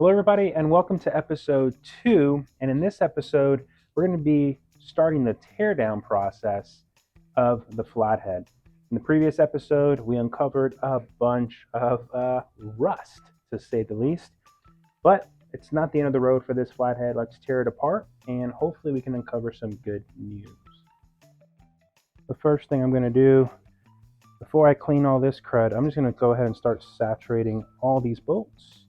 Hello, everybody, and welcome to episode 2. And in this episode, we're going to be starting the teardown process of the Flathead. In the previous episode, we uncovered a bunch of rust, to say the least. But it's not the end of the road for this Flathead. Let's tear it apart, and hopefully we can uncover some good news. The first thing I'm going to do, before I clean all this crud, I'm just going to go ahead and start saturating all these bolts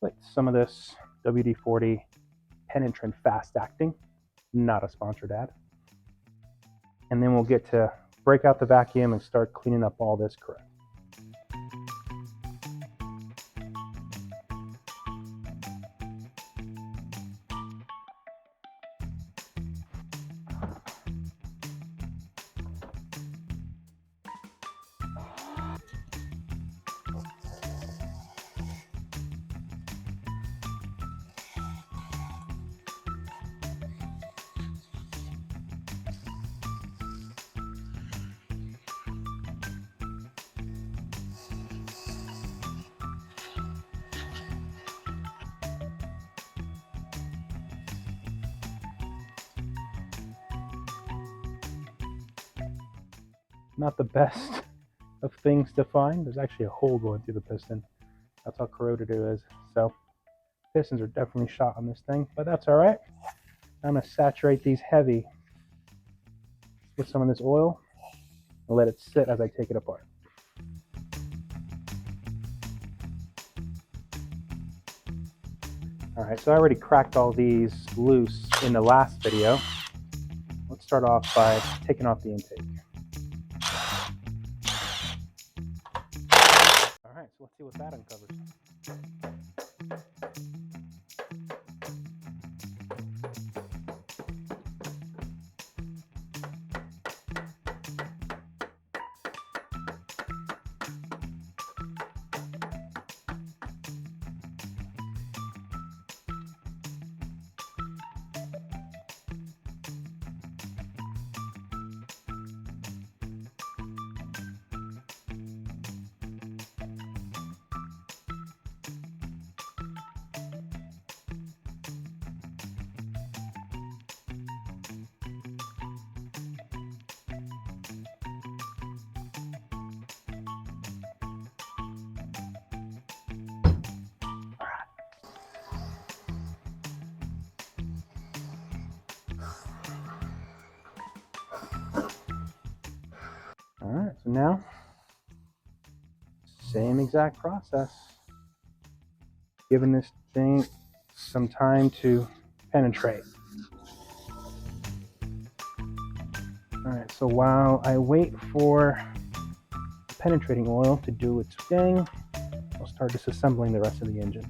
with some of this WD-40 penetrant fast acting, not a sponsored ad. And then we'll get to break out the vacuum and start cleaning up all this crud. Not the best of things to find. There's actually a hole going through the piston. That's how corroded it is. So pistons are definitely shot on this thing, but that's all right. I'm going to saturate these heavy with some of this oil and let it sit as I take it apart. All right, so I already cracked all these loose in the last video. Let's start off by taking off the intake. All right, so let's see what that uncovers. All right, so now, same exact process. Giving this thing some time to penetrate. All right, so while I wait for the penetrating oil to do its thing, I'll start disassembling the rest of the engine.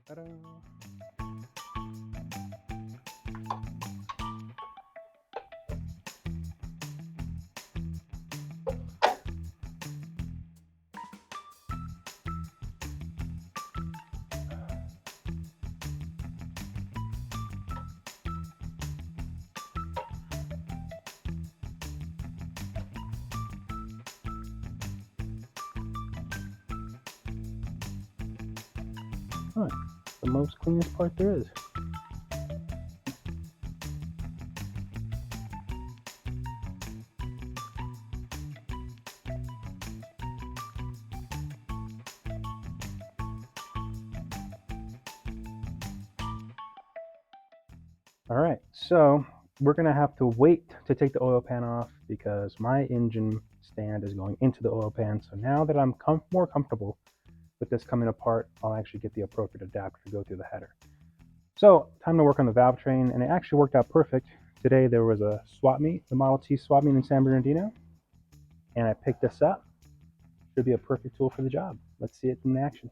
Ta-da. Huh, the most cleanest part there is. All right, so we're gonna have to wait to take the oil pan off because my engine stand is going into the oil pan. So now that I'm more comfortable with this coming apart, I'll actually get the appropriate adapter to go through the header. So time to work on the valve train, and it actually worked out perfect. Today there was a swap meet, the Model T swap meet in San Bernardino, and I picked this up. Should be a perfect tool for the job. Let's see it in action.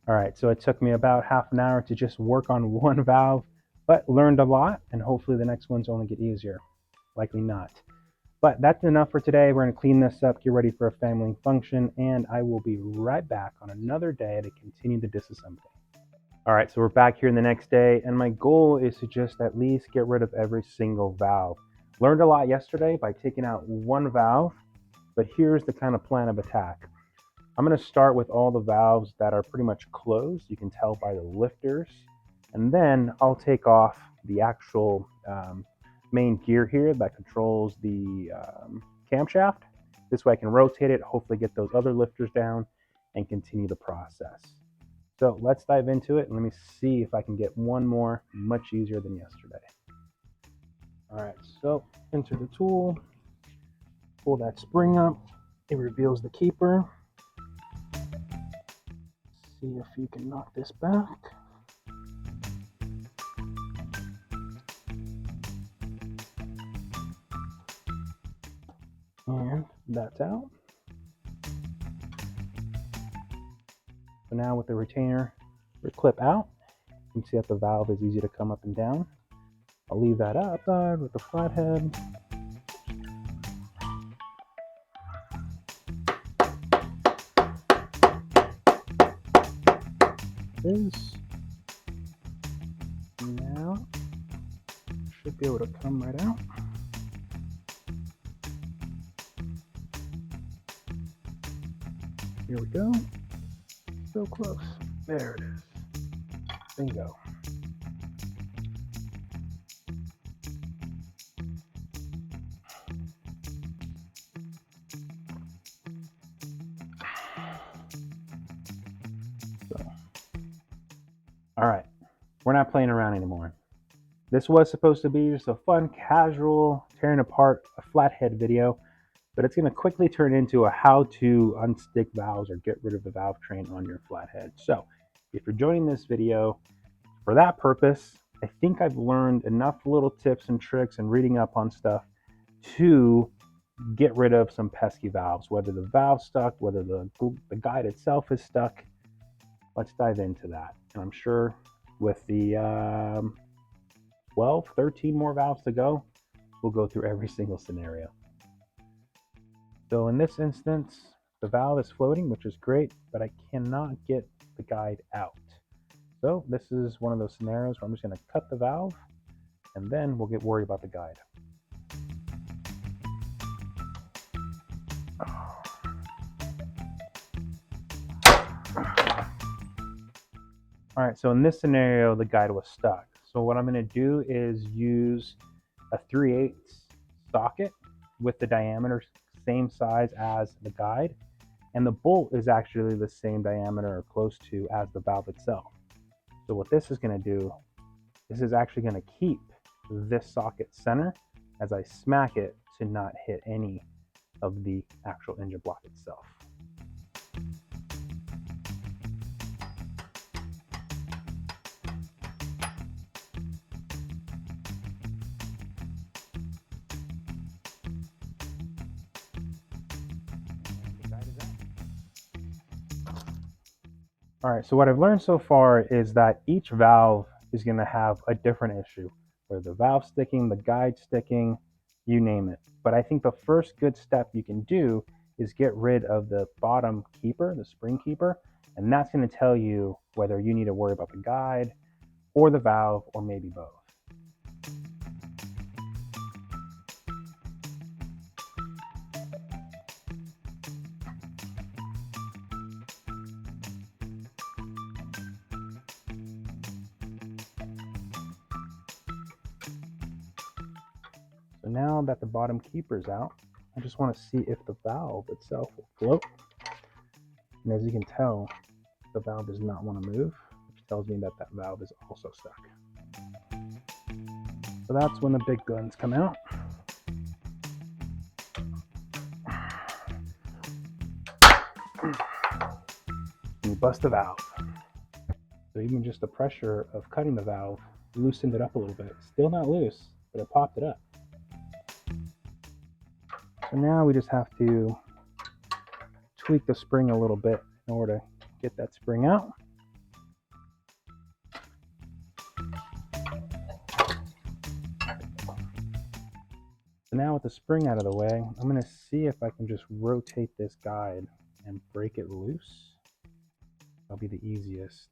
All right, so it took me about half an hour to just work on one valve, but learned a lot, and hopefully the next ones only get easier. Likely not. But that's enough for today. We're going to clean this up, get ready for a family function, and I will be right back on another day to continue the disassembly. All right, so we're back here the next day, and my goal is to just at least get rid of every single valve. Learned a lot yesterday by taking out one valve, but here's the kind of plan of attack. I'm going to start with all the valves that are pretty much closed. You can tell by the lifters. And then I'll take off the actual main gear here that controls the camshaft. This way I can rotate it, hopefully get those other lifters down and continue the process. So let's dive into it and let me see if I can get one more much easier than yesterday. All right, so enter the tool, pull that spring up. It reveals the keeper. See if you can knock this back. And that's out. So now with the retainer clip out, you can see that the valve is easy to come up and down. I'll leave that outside with the flathead. This now should be able to come right out. Here we go. So close. There it is. Bingo. All right, we're not playing around anymore. This was supposed to be just a fun, casual, tearing apart a flathead video, but it's going to quickly turn into a how to unstick valves or get rid of the valve train on your flathead. So if you're joining this video for that purpose, I think I've learned enough little tips and tricks and reading up on stuff to get rid of some pesky valves, whether the valve's stuck, whether the guide itself is stuck. Let's dive into that. And I'm sure with the 12, 13 more valves to go, we'll go through every single scenario. So in this instance, the valve is floating, which is great, but I cannot get the guide out. So this is one of those scenarios where I'm just going to cut the valve, and then we'll get worried about the guide. All right, so in this scenario, the guide was stuck. So what I'm going to do is use a 3/8 socket with the diameter same size as the guide, and the bolt is actually the same diameter or close to as the valve itself. So what this is going to do, this is actually going to keep this socket center as I smack it to not hit any of the actual engine block itself. All right, so what I've learned so far is that each valve is going to have a different issue, whether the valve sticking, the guide sticking, you name it. But I think the first good step you can do is get rid of the bottom keeper, the spring keeper, and that's going to tell you whether you need to worry about the guide or the valve or maybe both. So now that the bottom keeper's out, I just want to see if the valve itself will float. And as you can tell, the valve does not want to move, which tells me that that valve is also stuck. So that's when the big guns come out. And you bust the valve. So even just the pressure of cutting the valve loosened it up a little bit. Still not loose, but it popped it up. So now we just have to tweak the spring a little bit in order to get that spring out. So now with the spring out of the way, I'm going to see if I can just rotate this guide and break it loose. That'll be the easiest,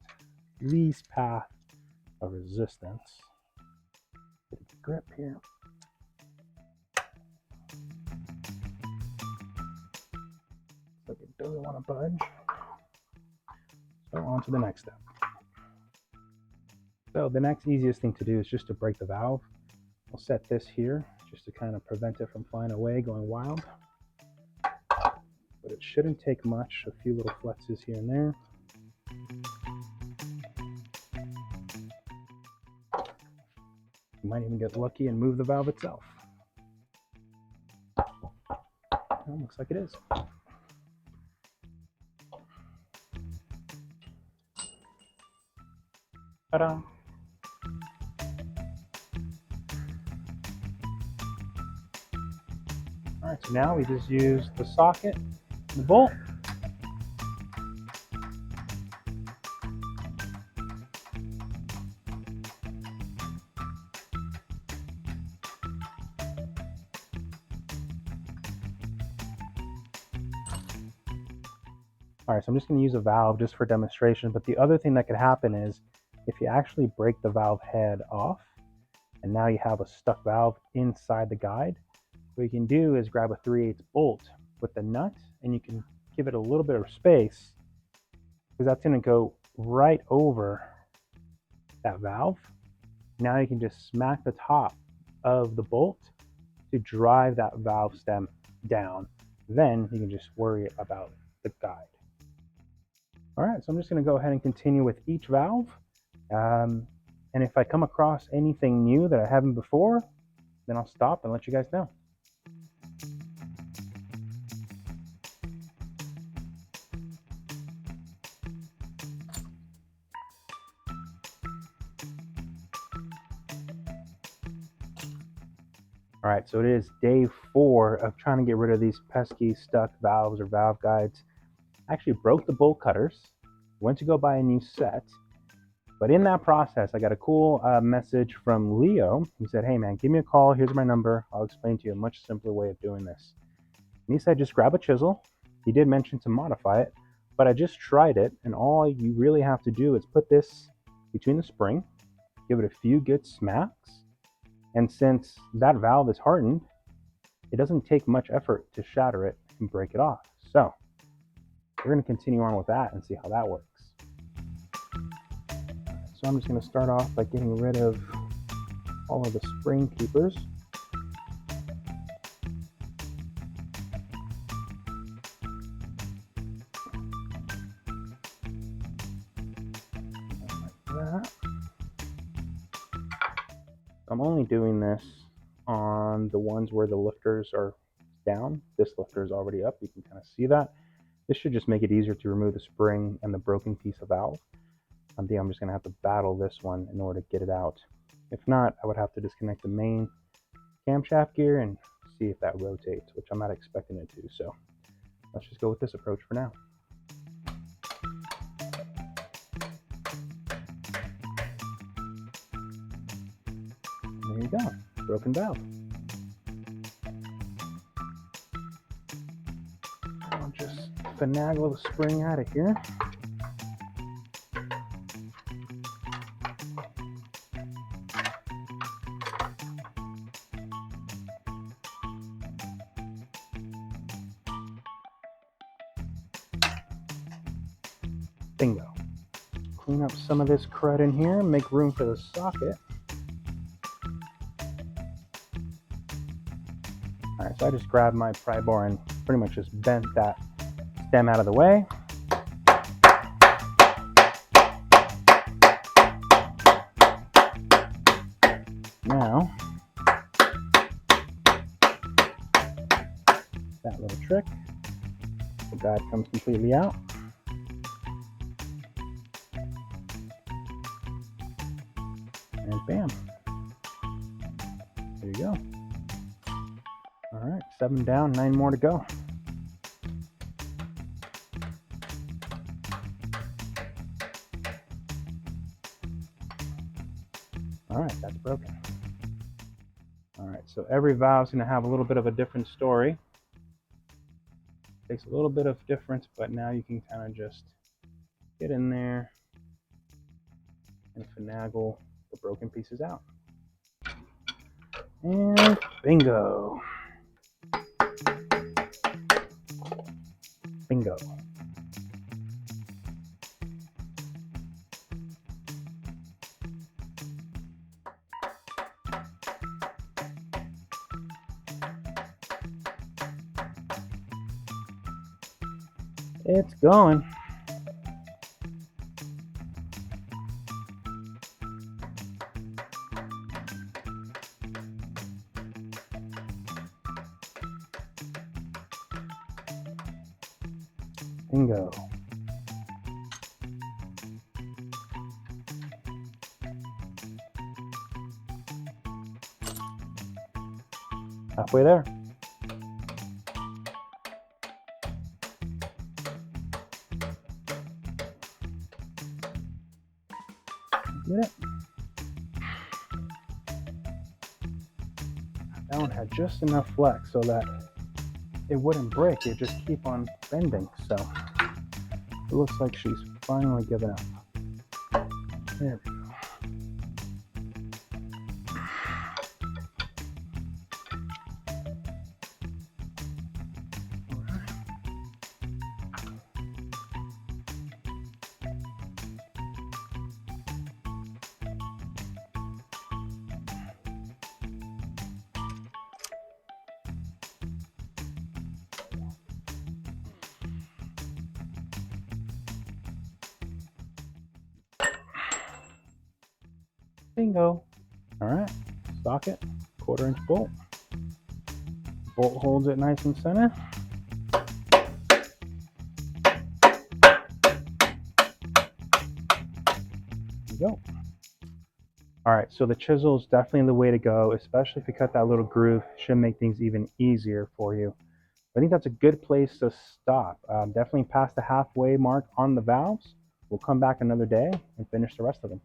least path of resistance. Get a grip here. Like it doesn't want to budge. So on to the next step. So the next easiest thing to do is just to break the valve. I'll set this here just to kind of prevent it from flying away, going wild. But it shouldn't take much, a few little flexes here and there. You might even get lucky and move the valve itself. Well, looks like it is. Ta-da! Alright, so now we just use the socket, the bolt. Alright, so I'm just going to use a valve just for demonstration, but the other thing that could happen is if you actually break the valve head off, and now you have a stuck valve inside the guide, what you can do is grab a 3/8 bolt with the nut, and you can give it a little bit of space, because that's going to go right over that valve. Now you can just smack the top of the bolt to drive that valve stem down. Then you can just worry about the guide. All right, so I'm just going to go ahead and continue with each valve. And if I come across anything new that I haven't before, then I'll stop and let you guys know. All right, so it is day 4 of trying to get rid of these pesky stuck valves or valve guides. I actually broke the bolt cutters, went to go buy a new set, but in that process, I got a cool message from Leo. He said, hey man, give me a call, here's my number, I'll explain to you a much simpler way of doing this. And he said, just grab a chisel. He did mention to modify it, but I just tried it, and all you really have to do is put this between the spring, give it a few good smacks, and since that valve is hardened, it doesn't take much effort to shatter it and break it off. So we're going to continue on with that and see how that works. So I'm just going to start off by getting rid of all of the spring keepers. Like that. I'm only doing this on the ones where the lifters are down. This lifter is already up. You can kind of see that. This should just make it easier to remove the spring and the broken piece of valve. I think I'm just going to have to battle this one in order to get it out. If not, I would have to disconnect the main camshaft gear and see if that rotates, which I'm not expecting it to. So let's just go with this approach for now. There you go, broken valve. I'll just finagle the spring out of here. Bingo. Clean up some of this crud in here, make room for the socket. So I just grabbed my pry bar and pretty much just bent that stem out of the way. Now, that little trick, the guide comes completely out. And bam, there you go. All right, 7 down, 9 more to go. All right, that's broken. All right, so every valve is going to have a little bit of a different story. Takes a little bit of difference, but now you can kind of just get in there and finagle the broken pieces out. And bingo. Bingo. It's going. Bingo. Halfway there. Get it? That one had just enough flex so that it wouldn't break, it just keep on bending. So it looks like she's finally given up. There we go. Bingo. All right, stock it, 1/4 inch bolt. Bolt holds it nice and center. There you go. All right, so the chisel is definitely the way to go, especially if you cut that little groove. Should make things even easier for you. I think that's a good place to stop. Definitely past the halfway mark on the valves. We'll come back another day and finish the rest of them.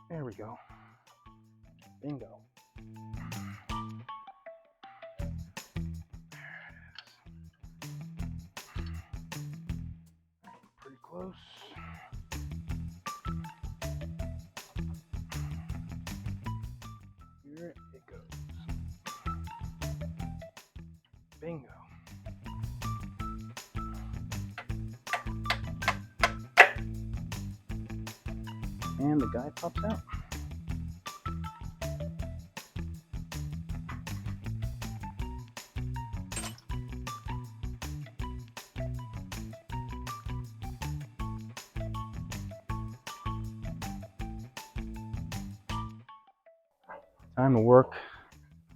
There we go. Bingo. Pretty close. Here it goes. Bingo. And the guy pops out. Time to work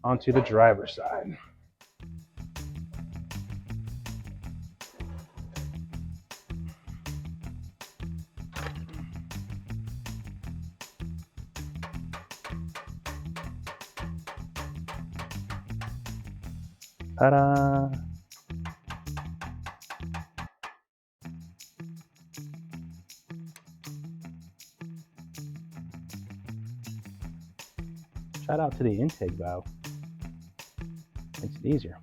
onto the driver's side. Ta-da! Shout out to the intake valve. Makes it easier.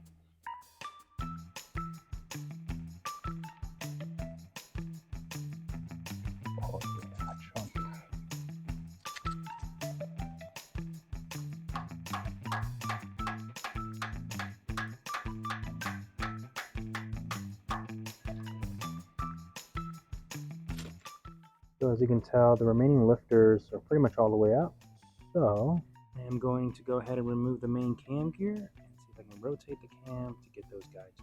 Oh, yeah, chunky. So as you can tell, the remaining lifters are pretty much all the way up. So I am going to go ahead and remove the main cam gear and see if I can rotate the cam to get those guides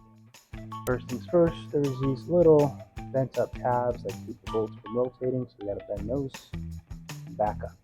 down. First things first, there's these little bent up tabs that keep the bolts from rotating, so we gotta bend those back up.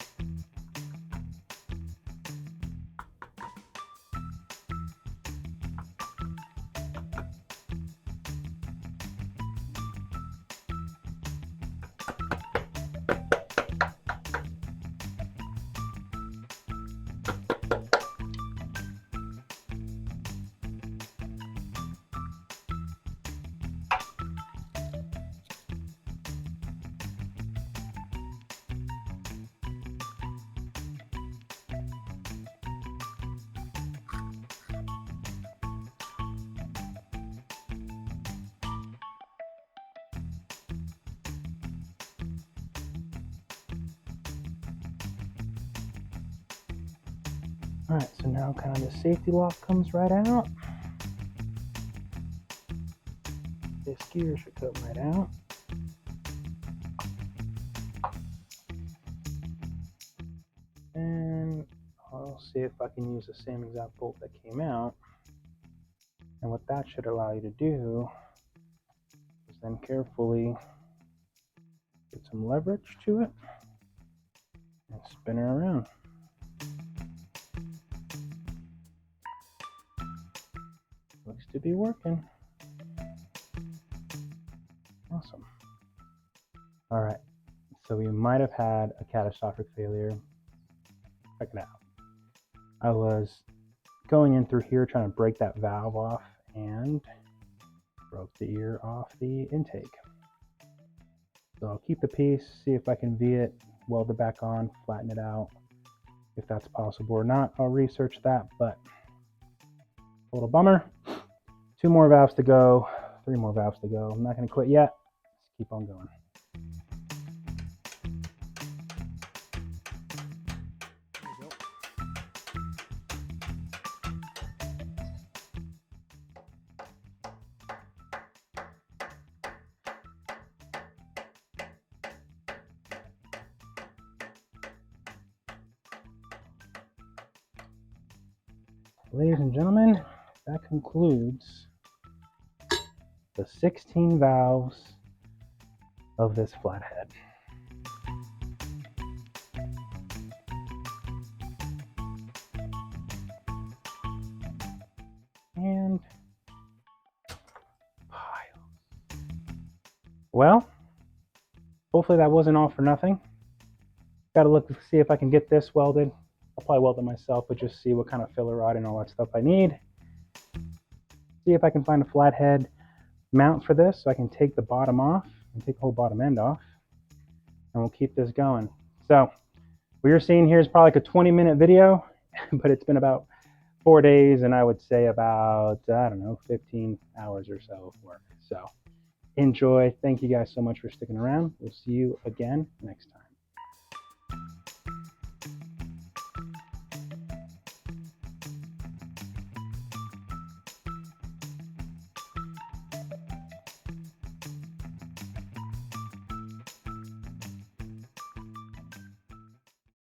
Alright, so now kind of the safety lock comes right out. This gear should come right out. And I'll see if I can use the same exact bolt that came out. And what that should allow you to do is then carefully get some leverage to it and spin her around. Looks to be working. Awesome. All right, so we might have had a catastrophic failure. Check it out. I was going in through here trying to break that valve off and broke the ear off the intake. So I'll keep the piece, see if I can V it, weld it back on, flatten it out. If that's possible or not, I'll research that, but a little bummer. 2 more valves to go, 3 more valves to go. I'm not going to quit yet. Let's keep on going. Ladies and gentlemen, that concludes the 16 valves of this flathead. And piles. Well, hopefully that wasn't all for nothing. Gotta look to see if I can get this welded. I'll probably weld it myself, but just see what kind of filler rod and all that stuff I need. See if I can find a flathead mount for this so I can take the bottom off and take the whole bottom end off. And we'll keep this going. So what you're seeing here is probably like a 20-minute video, but it's been about 4 days and I would say about, I don't know, 15 hours or so of work. So enjoy. Thank you guys so much for sticking around. We'll see you again next time.